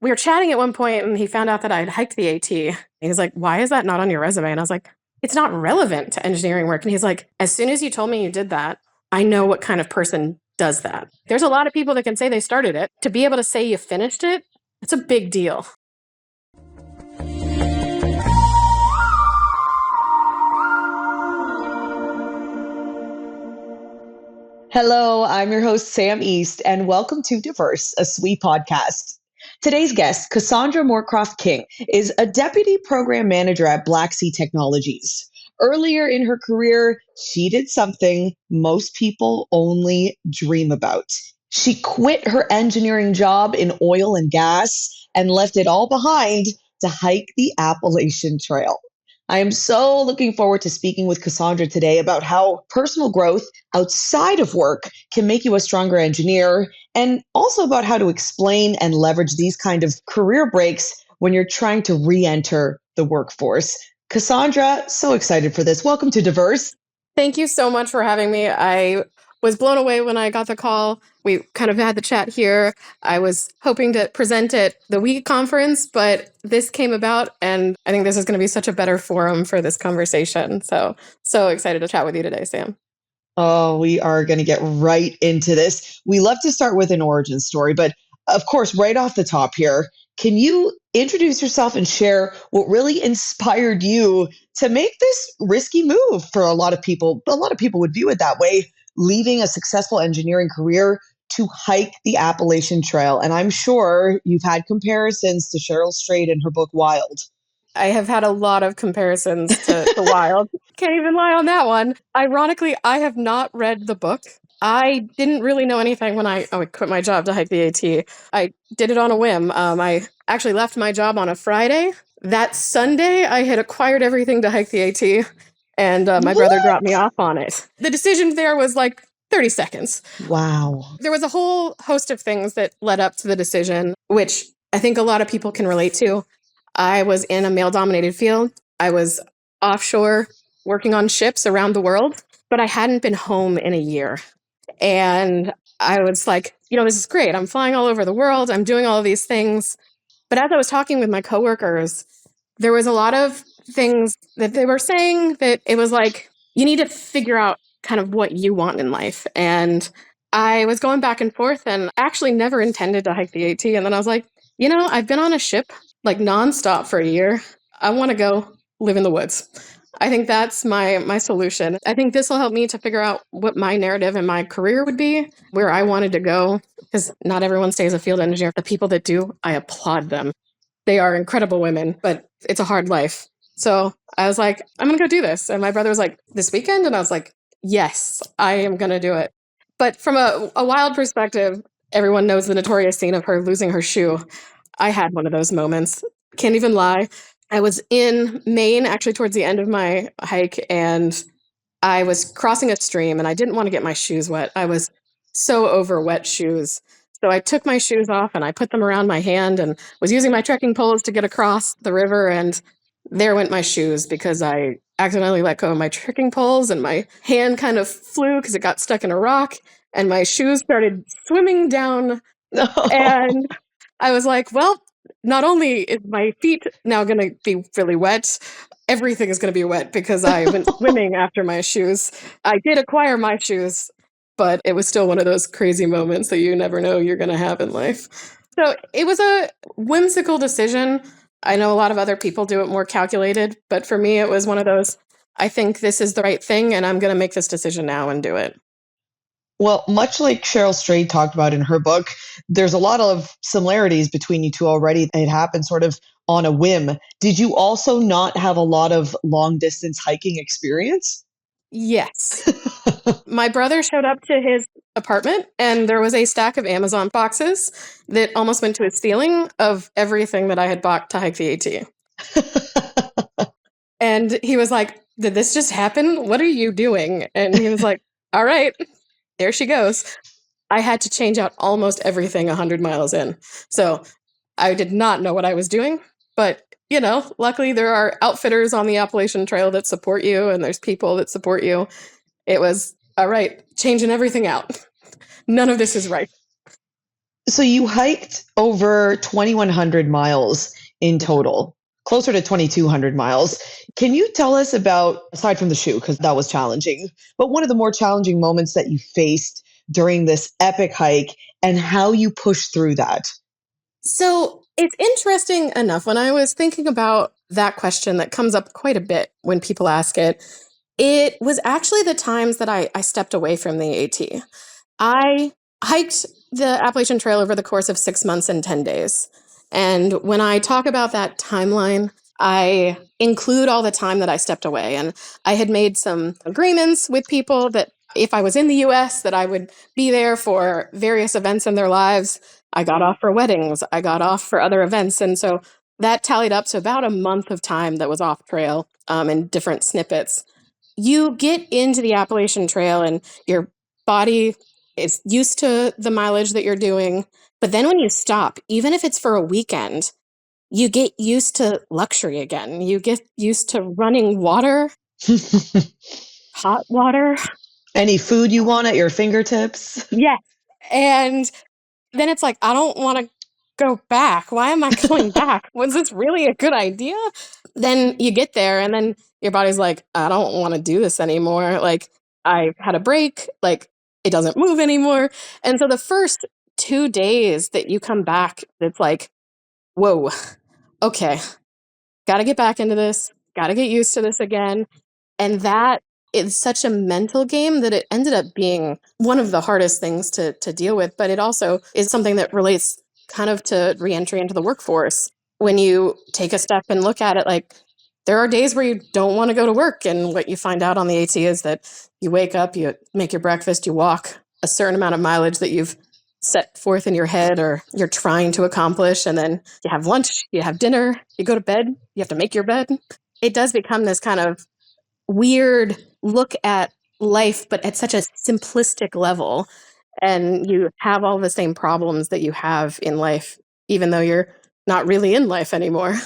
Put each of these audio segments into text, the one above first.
we were chatting at one point and he found out that I'd hiked the AT. He's like, why is that not on your resume? And I was like, it's not relevant to engineering work. And he's like, as soon as you told me you did that, I know what kind of person does that. There's a lot of people that can say they started it. To be able to say you finished it, it's a big deal. Hello, I'm your host, Sam East, and welcome to Diverse, a SWE podcast. Today's guest, Cassandra Morecroft King, is a deputy program manager at BlackSea Technologies. Earlier in her career, she did something most people only dream about. She quit her engineering job in oil and gas and left it all behind to hike the Appalachian Trail. I am so looking forward to speaking with Cassandra today about how personal growth outside of work can make you a stronger engineer, and also about how to explain and leverage these kind of career breaks when you're trying to re-enter the workforce. Cassandra, so excited for this. Welcome to Diverse. Thank you so much for having me. I was blown away when I got the call. We kind of had the chat here. I was hoping to present at the WE conference, but this came about, and I think this is going to be such a better forum for this conversation. So excited to chat with you today, Sam. Oh, we are going to get right into this. We love to start with an origin story, but of course, right off the top here, can you introduce yourself and share what really inspired you to make this risky move for a lot of people? A lot of people would view it that way, leaving a successful engineering career to hike the Appalachian Trail. And I'm sure you've had comparisons to Cheryl Strayed in her book Wild. I have had a lot of comparisons to Wild. Can't even lie on that one. Ironically, I have not read the book. I didn't really know anything when I quit my job to hike the AT. I did it on a whim. I actually left my job on a Friday. That Sunday, I had acquired everything to hike the AT, and my brother dropped me off on it. The decision there was like 30 seconds. Wow. There was a whole host of things that led up to the decision, which I think a lot of people can relate to. I was in a male-dominated field. I was offshore working on ships around the world, but I hadn't been home in a year. And I was like, this is great. I'm flying all over the world. I'm doing all of these things. But as I was talking with my coworkers, there was a lot of things that they were saying that it was like, you need to figure out kind of what you want in life. And I was going back and forth and actually never intended to hike the AT. And then I was like, I've been on a ship like nonstop for a year. I want to go live in the woods. I think that's my solution. I think this will help me to figure out what my narrative and my career would be, where I wanted to go, because not everyone stays a field engineer. The people that do, I applaud them. They are incredible women, but it's a hard life. So I was like, I'm going to go do this. And my brother was like, this weekend? And I was like, yes, I am going to do it. But from a wild perspective, everyone knows the notorious scene of her losing her shoe. I had one of those moments. Can't even lie. I was in Maine, actually towards the end of my hike, and I was crossing a stream, and I didn't want to get my shoes wet. I was so over wet shoes. So I took my shoes off, and I put them around my hand and was using my trekking poles to get across the river, and there went my shoes because I accidentally let go of my trekking poles, and my hand kind of flew because it got stuck in a rock, and my shoes started swimming down, and I was like, well, not only is my feet now going to be really wet, everything is going to be wet because I went swimming after my shoes. I did acquire my shoes, but it was still one of those crazy moments that you never know you're going to have in life. So it was a whimsical decision. I know a lot of other people do it more calculated, but for me, it was one of those, I think this is the right thing, and I'm going to make this decision now and do it. Well, much like Cheryl Strayed talked about in her book, there's a lot of similarities between you two already. It happened sort of on a whim. Did you also not have a lot of long distance hiking experience? Yes. My brother showed up to his apartment and there was a stack of Amazon boxes that almost went to his ceiling of everything that I had bought to hike the AT. And he was like, did this just happen? What are you doing? And he was like, all right. There she goes. I had to change out almost everything 100 miles in. So I did not know what I was doing. But, luckily there are outfitters on the Appalachian Trail that support you, and there's people that support you. It was, all right, changing everything out. None of this is right. So you hiked over 2,100 miles in Yeah. total, closer to 2,200 miles. Can you tell us about, aside from the shoe, because that was challenging, but one of the more challenging moments that you faced during this epic hike and how you pushed through that? So it's interesting enough when I was thinking about that question that comes up quite a bit when people ask it. It was actually the times that I stepped away from the AT. I hiked the Appalachian Trail over the course of 6 months and 10 days. And when I talk about that timeline, I include all the time that I stepped away. And I had made some agreements with people that if I was in the US, that I would be there for various events in their lives. I got off for weddings, I got off for other events. And so that tallied up to about a month of time that was off trail in different snippets. You get into the Appalachian Trail and your body is used to the mileage that you're doing. But then when you stop, even if it's for a weekend, you get used to luxury again. You get used to running water, hot water. Any food you want at your fingertips? Yes. And then it's like, I don't want to go back. Why am I going back? Was this really a good idea? Then you get there and then your body's like, I don't want to do this anymore. Like, I had a break, like, it doesn't move anymore. And so the first 2 days that you come back, it's like, whoa, okay, got to get back into this, got to get used to this again. And that is such a mental game that it ended up being one of the hardest things to deal with. But it also is something that relates kind of to reentry into the workforce. When you take a step and look at it, like there are days where you don't want to go to work. And what you find out on the AT is that you wake up, you make your breakfast, you walk a certain amount of mileage that you've set forth in your head or you're trying to accomplish. And then you have lunch, you have dinner, you go to bed, you have to make your bed. It does become this kind of weird look at life, but at such a simplistic level. And you have all the same problems that you have in life, even though you're not really in life anymore.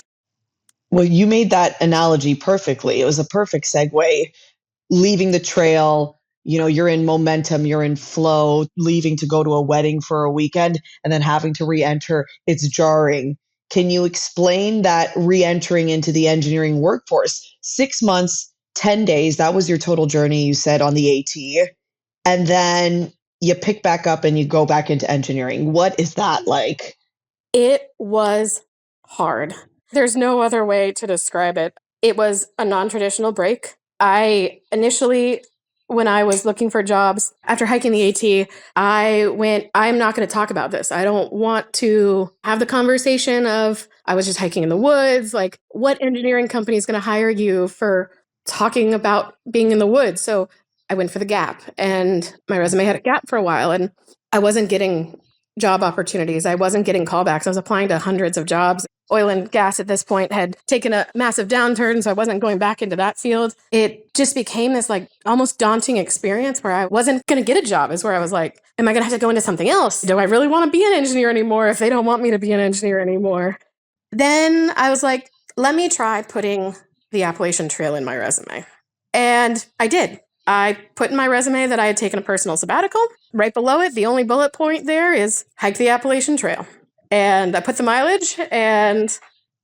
Well, you made that analogy perfectly. It was a perfect segue. Leaving the trail, you're in momentum, you're in flow, leaving to go to a wedding for a weekend and then having to re-enter, it's jarring. Can you explain that re-entering into the engineering workforce? 6 months, 10 days, that was your total journey, you said, on the AT. And then you pick back up and you go back into engineering. What is that like? It was hard. There's no other way to describe it. It was a non traditional break. I initially, when I was looking for jobs after hiking the AT, I went, I'm not going to talk about this. I don't want to have the conversation of, I was just hiking in the woods. Like, what engineering company is going to hire you for talking about being in the woods? So I went for the gap, and my resume had a gap for a while, and I wasn't getting job opportunities. I wasn't getting callbacks. I was applying to hundreds of jobs. Oil and gas at this point had taken a massive downturn, so I wasn't going back into that field. It just became this like almost daunting experience where I wasn't going to get a job, is where I was like, am I going to have to go into something else? Do I really want to be an engineer anymore if they don't want me to be an engineer anymore? Then I was like, let me try putting the Appalachian Trail in my resume. And I did. I put in my resume that I had taken a personal sabbatical. Right below it, the only bullet point there is hike the Appalachian Trail. And I put the mileage, and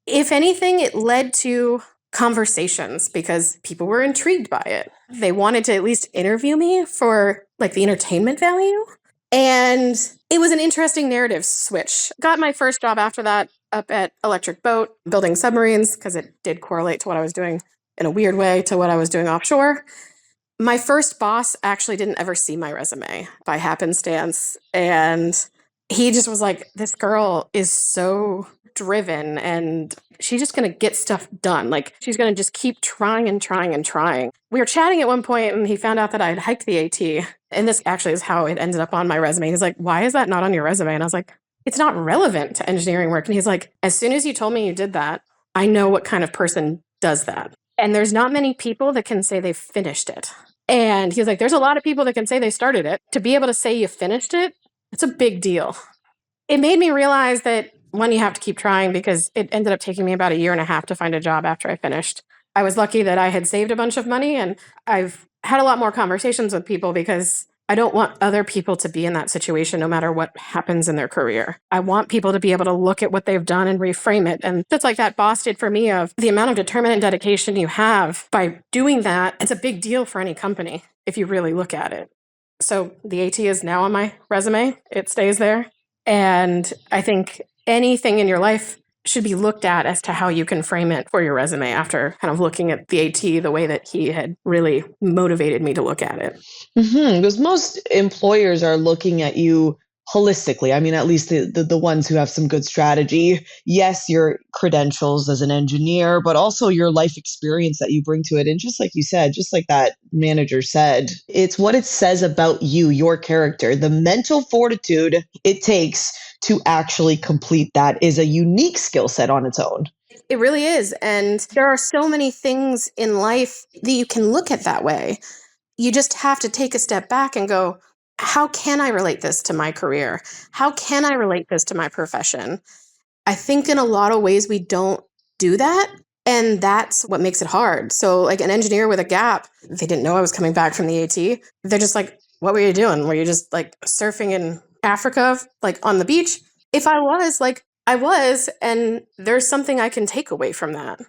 if anything, it led to conversations because people were intrigued by it. They wanted to at least interview me for like the entertainment value. And it was an interesting narrative switch. Got my first job after that up at Electric Boat, building submarines, because it did correlate to what I was doing in a weird way to what I was doing offshore. My first boss actually didn't ever see my resume by happenstance. And he just was like, this girl is so driven and she's just going to get stuff done. Like, she's going to just keep trying and trying and trying. We were chatting at one point and he found out that I had hiked the AT. And this actually is how it ended up on my resume. He's like, why is that not on your resume? And I was like, it's not relevant to engineering work. And he's like, as soon as you told me you did that, I know what kind of person does that. And there's not many people that can say they've finished it. And he was like, there's a lot of people that can say they started it. To be able to say you finished it, it's a big deal. It made me realize that, one, you have to keep trying, because it ended up taking me about a year and a half to find a job after I finished. I was lucky that I had saved a bunch of money, and I've had a lot more conversations with people because I don't want other people to be in that situation no matter what happens in their career. I want people to be able to look at what they've done and reframe it. And that's like that boss did for me, of the amount of determined and dedication you have by doing that. It's a big deal for any company if you really look at it. So the AT is now on my resume. It stays there. And I think anything in your life should be looked at as to how you can frame it for your resume after kind of looking at the AT the way that he had really motivated me to look at it. Because most employers are looking at you holistically. I mean, at least the ones who have some good strategy. Yes, your credentials as an engineer, but also your life experience that you bring to it. And just like you said, just like that manager said, it's what it says about you, your character, the mental fortitude it takes to actually complete that is a unique skill set on its own. It really is. And there are so many things in life that you can look at that way. You just have to take a step back and go, how can I relate this to my career? How can I relate this to my profession? I think in a lot of ways we don't do that. And that's what makes it hard. So, like an engineer with a gap, they didn't know I was coming back from the AT. They're just like, what were you doing? Were you just like surfing in Africa, like on the beach? If I was, like, I was, and there's something I can take away from that.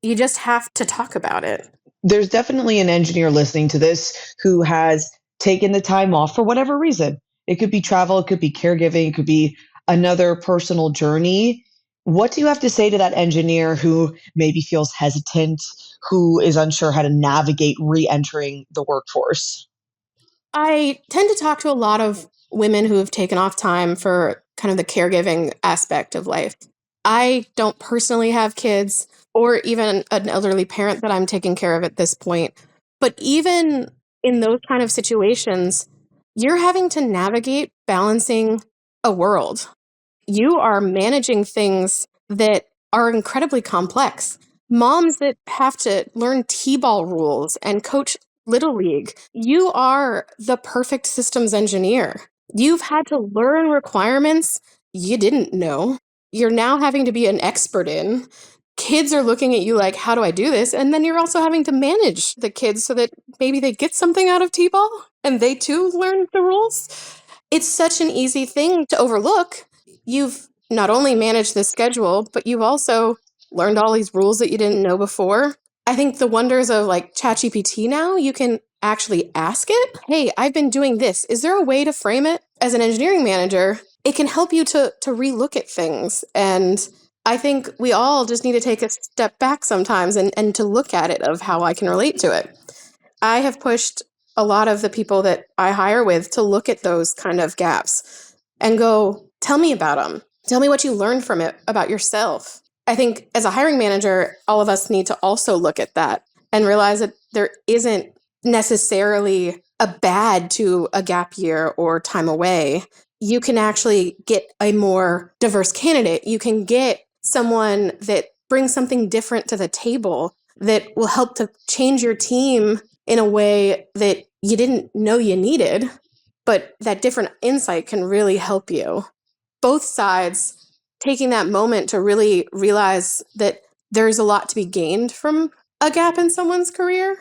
You just have to talk about it. There's definitely an engineer listening to this who has taken the time off for whatever reason. It could be travel, it could be caregiving, it could be another personal journey. What do you have to say to that engineer who maybe feels hesitant, who is unsure how to navigate re entering the workforce? I tend to talk to a lot of women who have taken off time for kind of the caregiving aspect of life. I don't personally have kids or even an elderly parent that I'm taking care of at this point. But even in those kind of situations, you're having to navigate balancing a world. You are managing things that are incredibly complex. Moms that have to learn T-ball rules and coach Little League. You are the perfect systems engineer. You've had to learn requirements you didn't know. You're now having to be an expert in. Kids are looking at you like, how do I do this? And then you're also having to manage the kids so that maybe they get something out of T-ball and they too learn the rules. It's such an easy thing to overlook. You've not only managed the schedule, but you've also learned all these rules that you didn't know before. I think the wonders of like ChatGPT now, you can actually ask it, hey, I've been doing this. Is there a way to frame it? As an engineering manager, it can help you to relook at things. And I think we all just need to take a step back sometimes and to look at it of how I can relate to it. I have pushed a lot of the people that I hire with to look at those kind of gaps and go, tell me about them. Tell me what you learned from it about yourself. I think as a hiring manager, all of us need to also look at that and realize that there isn't necessarily a bad to a gap year or time away. You can actually get a more diverse candidate. You can get someone that brings something different to the table that will help to change your team in a way that you didn't know you needed, but that different insight can really help you. Both sides taking that moment to really realize that there's a lot to be gained from a gap in someone's career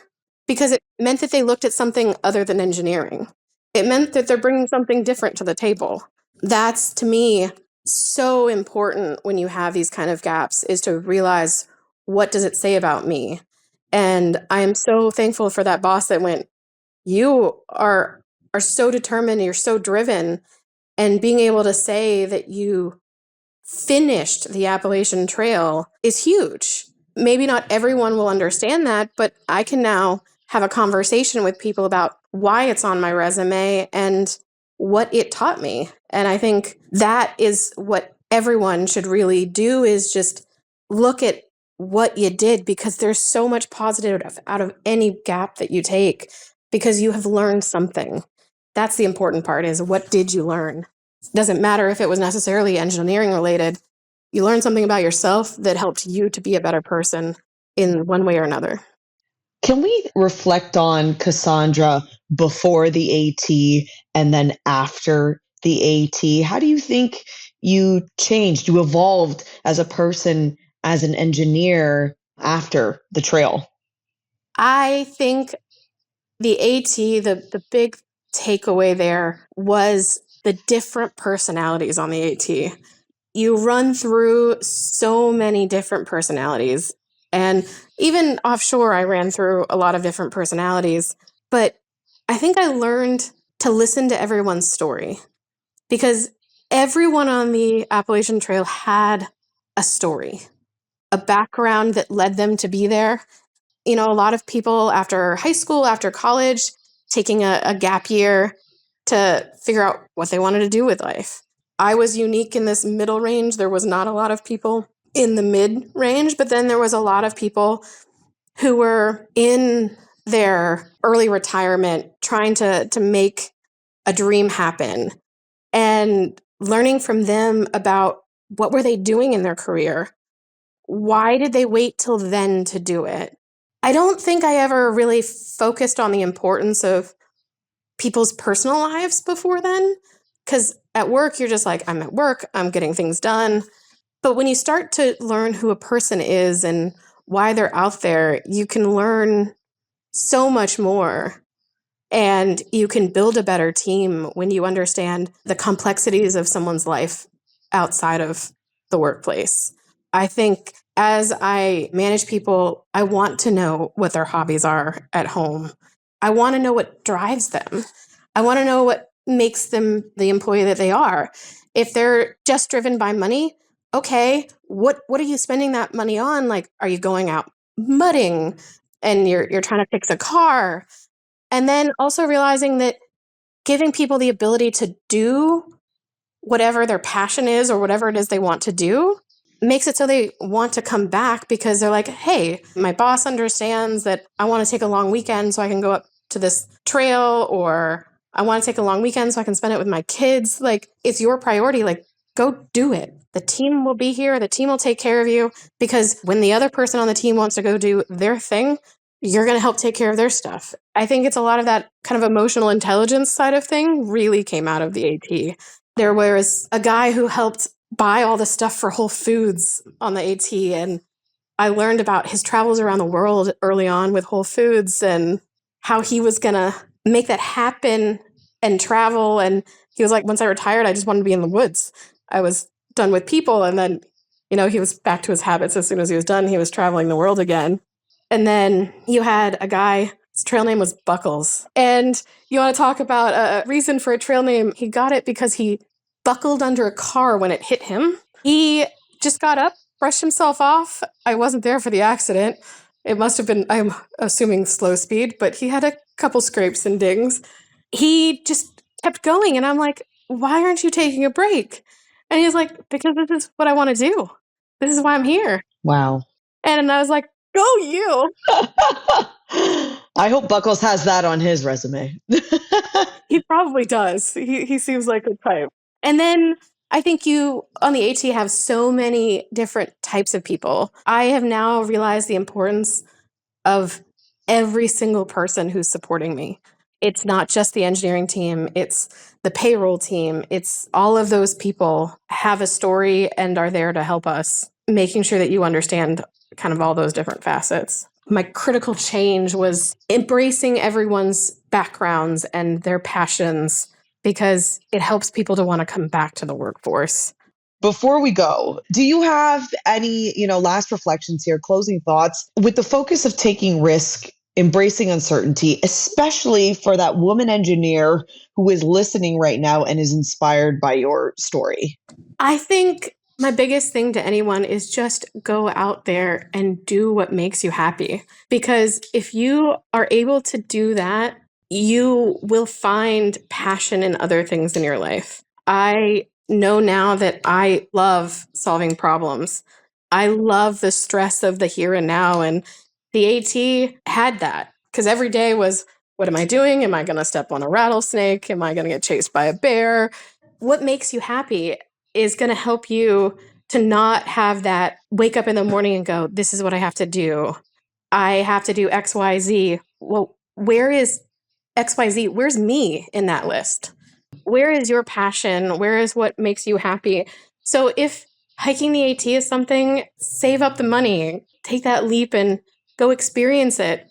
because it meant that they looked at something other than engineering. It meant that they're bringing something different to the table. That's, to me, so important when you have these kind of gaps, is to realize, what does it say about me? And I am so thankful for that boss that went, you are so determined, you're so driven, and being able to say that you finished the Appalachian Trail is huge. Maybe not everyone will understand that, but I can now have a conversation with people about why it's on my resume and what it taught me. And I think that is what everyone should really do, is just look at what you did, because there's so much positive out of any gap that you take because you have learned something. That's the important part, is what did you learn? It doesn't matter if it was necessarily engineering related. You learned something about yourself that helped you to be a better person in one way or another. Can we reflect on Cassandra before the AT and then after the AT? How do you think you changed, you evolved as a person, as an engineer after the trail? I think the AT, the big takeaway there was the different personalities on the AT. You run through so many different personalities. And even offshore, I ran through a lot of different personalities. But I think I learned to listen to everyone's story because everyone on the Appalachian Trail had a story, a background that led them to be there. You know, a lot of people after high school, after college, taking a gap year to figure out what they wanted to do with life. I was unique in this middle range. There was not a lot of people in the mid range, but then there was a lot of people who were in their early retirement trying to make a dream happen and learning from them about what were they doing in their career? Why did they wait till then to do it? I don't think I ever really focused on the importance of people's personal lives before then. Because at work, you're just like, I'm at work, I'm getting things done. But when you start to learn who a person is and why they're out there, you can learn so much more. And you can build a better team when you understand the complexities of someone's life outside of the workplace. I think as I manage people, I want to know what their hobbies are at home. I want to know what drives them. I want to know what makes them the employee that they are. If they're just driven by money, okay, what are you spending that money on? Like, are you going out mudding and you're trying to fix a car? And then also realizing that giving people the ability to do whatever their passion is or whatever it is they want to do makes it so they want to come back because they're like, hey, my boss understands that I want to take a long weekend so I can go up to this trail, or I want to take a long weekend so I can spend it with my kids. Like, it's your priority. Like, go do it. The team will be here. The team will take care of you because when the other person on the team wants to go do their thing, you're going to help take care of their stuff. I think it's a lot of that kind of emotional intelligence side of thing really came out of the AT. There was a guy who helped buy all the stuff for Whole Foods on the AT, and I learned about his travels around the world early on with Whole Foods and how he was going to make that happen and travel. And he was like, once I retired, I just wanted to be in the woods. I was done with people. And then, he was back to his habits. As soon as he was done, he was traveling the world again. And then you had a guy, his trail name was Buckles. And you want to talk about a reason for a trail name? He got it because he buckled under a car when it hit him. He just got up, brushed himself off. I wasn't there for the accident. It must have been, I'm assuming, slow speed, but he had a couple scrapes and dings. He just kept going. And I'm like, why aren't you taking a break? And he's like, because this is what I want to do. This is why I'm here. Wow. And I was like, go you. I hope Buckles has that on his resume. He probably does. He seems like a type. And then I think you on the AT have so many different types of people. I have now realized the importance of every single person who's supporting me. It's not just the engineering team, it's the payroll team. It's all of those people have a story and are there to help us, making sure that you understand kind of all those different facets. My critical change was embracing everyone's backgrounds and their passions because it helps people to want to come back to the workforce. Before we go, do you have any, last reflections here, closing thoughts with the focus of taking risk, embracing uncertainty, especially for that woman engineer who is listening right now and is inspired by your story? I think my biggest thing to anyone is just go out there and do what makes you happy. Because if you are able to do that, you will find passion in other things in your life. I know now that I love solving problems. I love the stress of the here and now. And the AT had that because every day was, what am I doing? Am I going to step on a rattlesnake? Am I going to get chased by a bear? What makes you happy is going to help you to not have that wake up in the morning and go, this is what I have to do. I have to do XYZ. Well, where is XYZ? Where's me in that list? Where is your passion? Where is what makes you happy? So if hiking the AT is something, save up the money, take that leap and go experience it.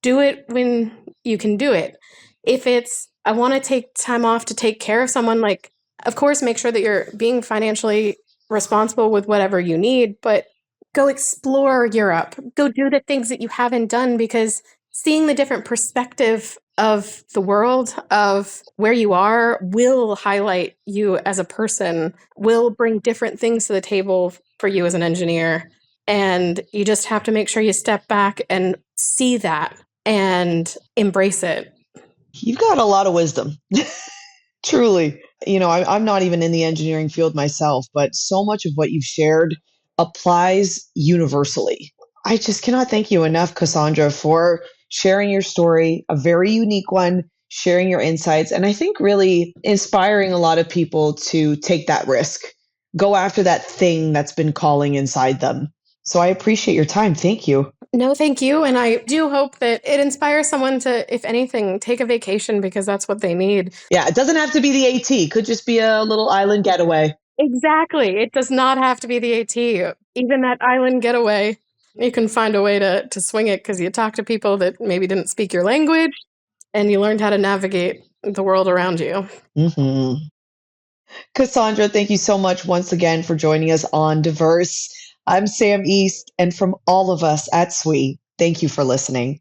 Do it when you can do it. If it's I want to take time off to take care of someone. Like, of course, make sure that you're being financially responsible with whatever you need, but go explore Europe. Go do the things that you haven't done, because seeing the different perspective of the world, of where you are, will highlight you as a person, will bring different things to the table for you as an engineer. And you just have to make sure you step back and see that and embrace it. You've got a lot of wisdom. Truly. I'm not even in the engineering field myself, but so much of what you've shared applies universally. I just cannot thank you enough, Cassandra, for sharing your story, a very unique one, sharing your insights, and I think really inspiring a lot of people to take that risk, go after that thing that's been calling inside them. So I appreciate your time. Thank you. No, thank you. And I do hope that it inspires someone to, if anything, take a vacation, because that's what they need. Yeah, it doesn't have to be the AT. Could just be a little island getaway. Exactly. It does not have to be the AT. Even that island getaway, you can find a way to swing it, because you talk to people that maybe didn't speak your language and you learned how to navigate the world around you. Hmm. Cassandra, thank you so much once again for joining us on Diverse. I'm Sam East, and from all of us at SWE, thank you for listening.